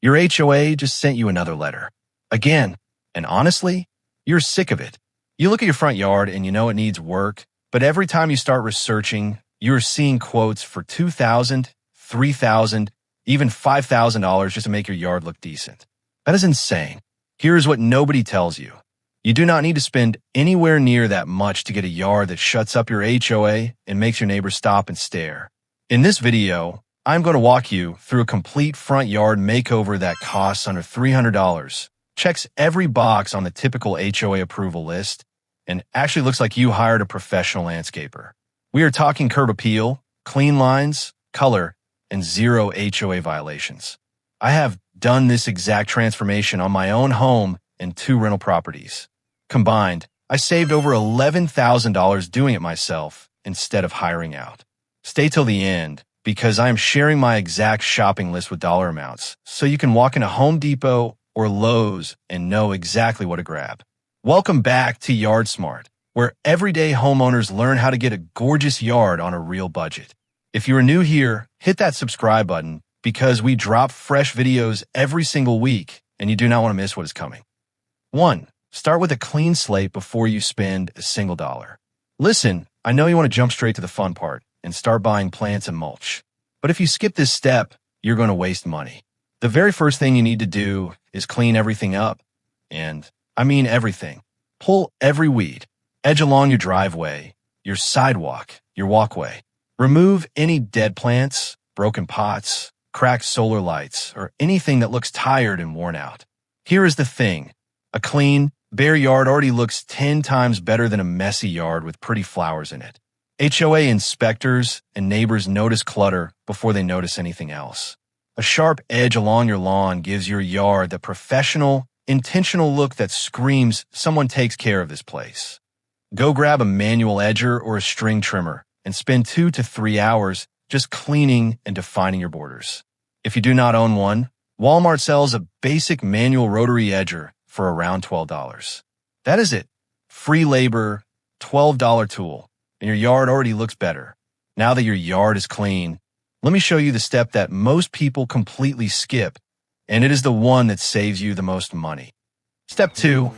Your HOA just sent you another letter. Again, and honestly, you're sick of it. You look at your front yard and you know it needs work, but every time you start researching, you're seeing quotes for $2,000, $3,000, even $5,000 just to make your yard look decent. That is insane. Here's what nobody tells you. You do not need to spend anywhere near that much to get a yard that shuts up your HOA and makes your neighbors stop and stare. In this video, I'm going to walk you through a complete front yard makeover that costs under $300, checks every box on the typical HOA approval list, and actually looks like you hired a professional landscaper. We are talking curb appeal, clean lines, color, and zero HOA violations. I have done this exact transformation on my own home and 2 rental properties. Combined, I saved over $11,000 doing it myself instead of hiring out. Stay till the end because I am sharing my exact shopping list with dollar amounts so you can walk into Home Depot or Lowe's and know exactly what to grab. Welcome back to Yard Smart, where everyday homeowners learn how to get a gorgeous yard on a real budget. If you are new here, hit that subscribe button because we drop fresh videos every single week and you do not want to miss what is coming. 1. Start with a clean slate before you spend a single dollar. Listen, I know you want to jump straight to the fun part and start buying plants and mulch. But if you skip this step, you're going to waste money. The very first thing you need to do is clean everything up. And I mean everything. Pull every weed, edge along your driveway, your sidewalk, your walkway. Remove any dead plants, broken pots, cracked solar lights, or anything that looks tired and worn out. Here is the thing. A clean, bare yard already looks 10 times better than a messy yard with pretty flowers in it. HOA inspectors and neighbors notice clutter before they notice anything else. A sharp edge along your lawn gives your yard the professional, intentional look that screams someone takes care of this place. Go grab a manual edger or a string trimmer and spend 2 to 3 hours just cleaning and defining your borders. If you do not own one, Walmart sells a basic manual rotary edger for around $12. That is it. Free labor, $12 tool, and your yard already looks better. Now that your yard is clean, let me show you the step that most people completely skip, and it is the one that saves you the most money. Step 2,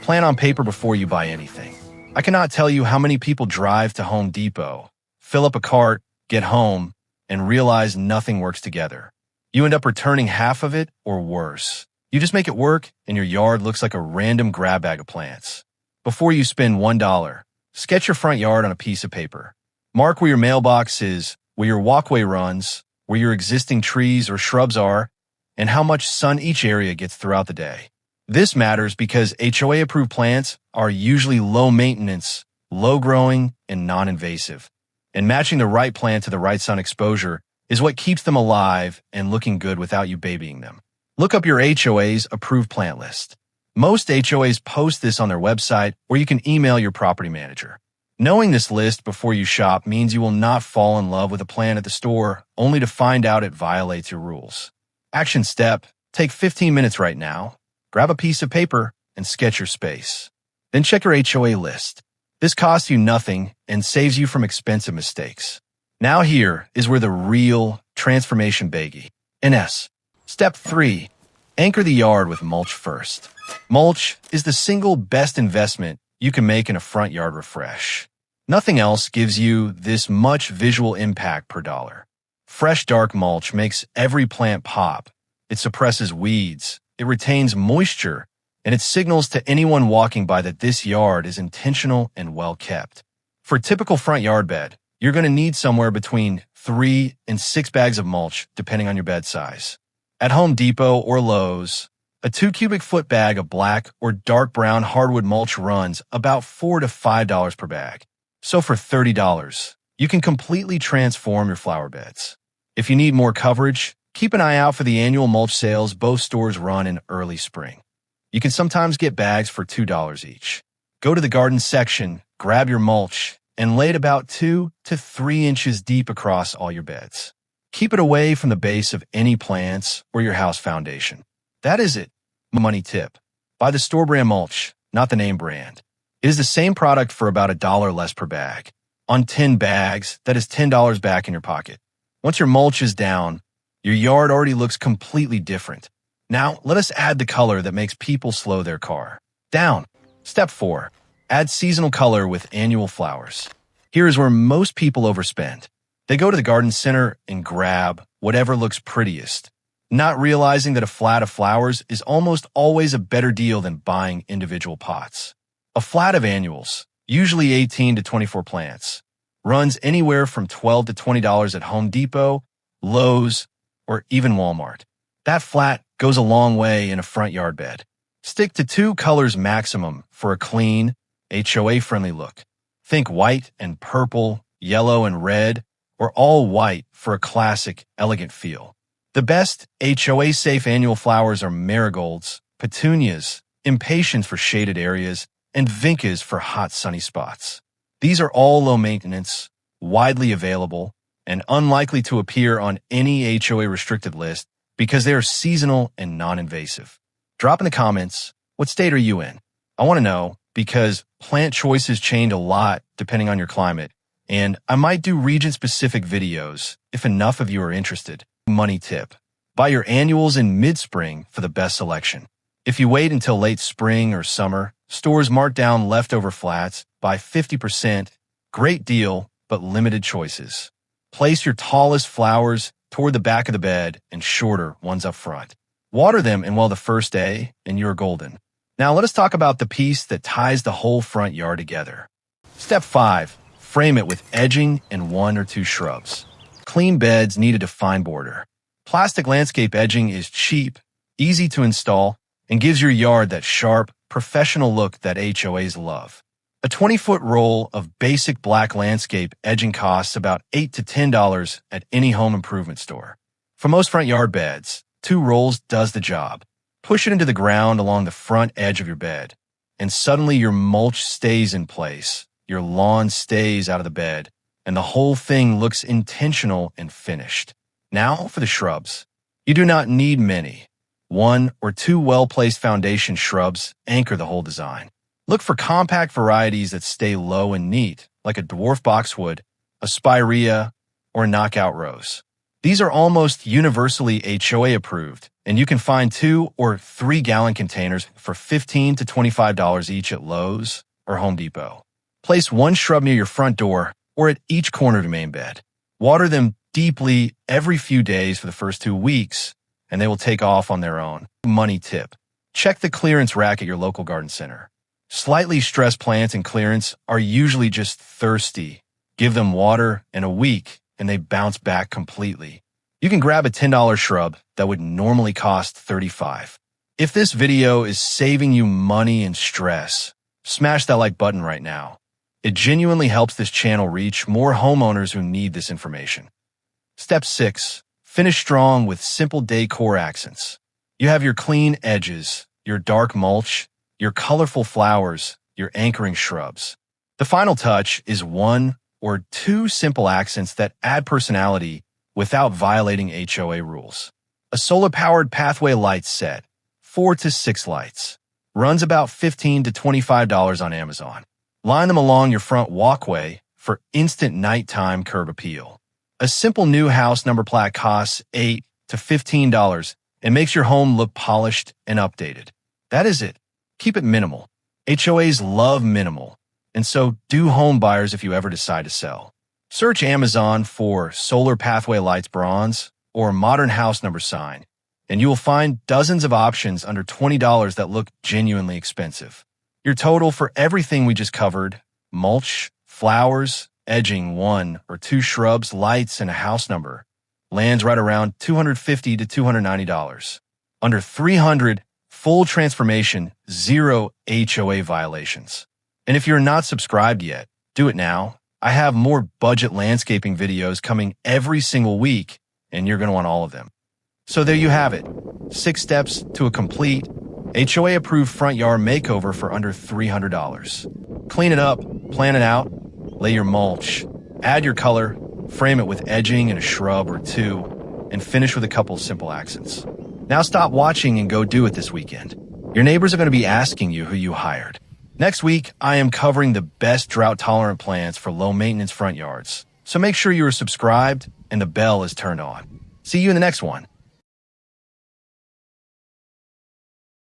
plan on paper before you buy anything. I cannot tell you how many people drive to Home Depot, fill up a cart, get home, and realize nothing works together. You end up returning half of it or worse. You just make it work and your yard looks like a random grab bag of plants. Before you spend $1, sketch your front yard on a piece of paper. Mark where your mailbox is, where your walkway runs, where your existing trees or shrubs are, and how much sun each area gets throughout the day. This matters because HOA-approved plants are usually low maintenance, low growing, and non-invasive. And matching the right plant to the right sun exposure is what keeps them alive and looking good without you babying them. Look up your HOA's approved plant list. Most HOAs post this on their website, or you can email your property manager. Knowing this list before you shop means you will not fall in love with a plant at the store only to find out it violates your rules. Action step, take 15 minutes right now. Grab a piece of paper and sketch your space. Then check your HOA list. This costs you nothing and saves you from expensive mistakes. Now here is where the real transformation biggie. NS. Step 3. Anchor the yard with mulch first. Mulch is the single best investment you can make in a front yard refresh. Nothing else gives you this much visual impact per dollar. Fresh dark mulch makes every plant pop. It suppresses weeds, it retains moisture, and it signals to anyone walking by that this yard is intentional and well kept. For a typical front yard bed, you're going to need somewhere between 3 and 6 bags of mulch, depending on your bed size. At Home Depot or Lowe's, a 2 cubic foot bag of black or dark brown hardwood mulch runs about $4 to $5 per bag. So for $30, you can completely transform your flower beds. If you need more coverage, keep an eye out for the annual mulch sales both stores run in early spring. You can sometimes get bags for $2 each. Go to the garden section, grab your mulch, and lay it about 2 to 3 inches deep across all your beds. Keep it away from the base of any plants or your house foundation. That is it. Money tip. Buy the store brand mulch, not the name brand. It is the same product for about $1 less per bag. On 10 bags, that is $10 back in your pocket. Once your mulch is down, your yard already looks completely different. Now, let us add the color that makes people slow their car down. Step 4. Add seasonal color with annual flowers. Here is where most people overspend. They go to the garden center and grab whatever looks prettiest, not realizing that a flat of flowers is almost always a better deal than buying individual pots. A flat of annuals, usually 18 to 24 plants, runs anywhere from $12 to $20 at Home Depot, Lowe's, or even Walmart. That flat goes a long way in a front yard bed. Stick to 2 colors maximum for a clean, HOA-friendly look. Think white and purple, yellow and red, or all white for a classic, elegant feel. The best HOA-safe annual flowers are marigolds, petunias, impatiens for shaded areas, and vincas for hot, sunny spots. These are all low maintenance, widely available, and unlikely to appear on any HOA-restricted list because they are seasonal and non-invasive. Drop in the comments, what state are you in? I want to know because plant choices change a lot depending on your climate, and I might do region-specific videos if enough of you are interested. Money tip. Buy your annuals in mid-spring for the best selection. If you wait until late spring or summer, stores mark down leftover flats by 50%. Great deal, but limited choices. Place your tallest flowers toward the back of the bed and shorter ones up front. Water them in the first day, and you're golden. Now let us talk about the piece that ties the whole front yard together. Step 5. Frame it with edging and 1 or 2 shrubs. Clean beds need a defined border. Plastic landscape edging is cheap, easy to install, and gives your yard that sharp, professional look that HOAs love. A 20-foot roll of basic black landscape edging costs about $8 to $10 at any home improvement store. For most front yard beds, 2 rolls does the job. Push it into the ground along the front edge of your bed, and suddenly your mulch stays in place, your lawn stays out of the bed, and the whole thing looks intentional and finished. Now for the shrubs. You do not need many. 1 or 2 well-placed foundation shrubs anchor the whole design. Look for compact varieties that stay low and neat, like a dwarf boxwood, a spirea, or a knockout rose. These are almost universally HOA approved, and you can find 2 or 3 gallon containers for $15 to $25 each at Lowe's or Home Depot. Place 1 shrub near your front door or at each corner of your main bed. Water them deeply every few days for the first 2 weeks, and they will take off on their own. Money tip. Check the clearance rack at your local garden center. Slightly stressed plants in clearance are usually just thirsty. Give them water in a week, and they bounce back completely. You can grab a $10 shrub that would normally cost $35. If this video is saving you money and stress, smash that like button right now. It genuinely helps this channel reach more homeowners who need this information. Step 6. Finish strong with simple decor accents. You have your clean edges, your dark mulch, your colorful flowers, your anchoring shrubs. The final touch is 1 or 2 simple accents that add personality without violating HOA rules. A solar-powered pathway light set, 4 to 6 lights, runs about $15 to $25 on Amazon. Line them along your front walkway for instant nighttime curb appeal. A simple new house number plaque costs $8 to $15 and makes your home look polished and updated. That is it. Keep it minimal. HOAs love minimal, and so do home buyers if you ever decide to sell. Search Amazon for Solar Pathway Lights Bronze or Modern House Number Sign, and you will find dozens of options under $20 that look genuinely expensive. Your total for everything we just covered, mulch, flowers, edging, 1 or 2 shrubs, lights, and a house number, lands right around $250 to $290. Under $300, full transformation, 0 HOA violations. And if you're not subscribed yet, do it now. I have more budget landscaping videos coming every single week, and you're going to want all of them. So there you have it. 6 steps to a complete HOA-approved front yard makeover for under $300. Clean it up, plan it out, lay your mulch, add your color, frame it with edging and a shrub or 2, and finish with a couple simple accents. Now stop watching and go do it this weekend. Your neighbors are going to be asking you who you hired. Next week, I am covering the best drought-tolerant plants for low-maintenance front yards. So make sure you are subscribed and the bell is turned on. See you in the next one.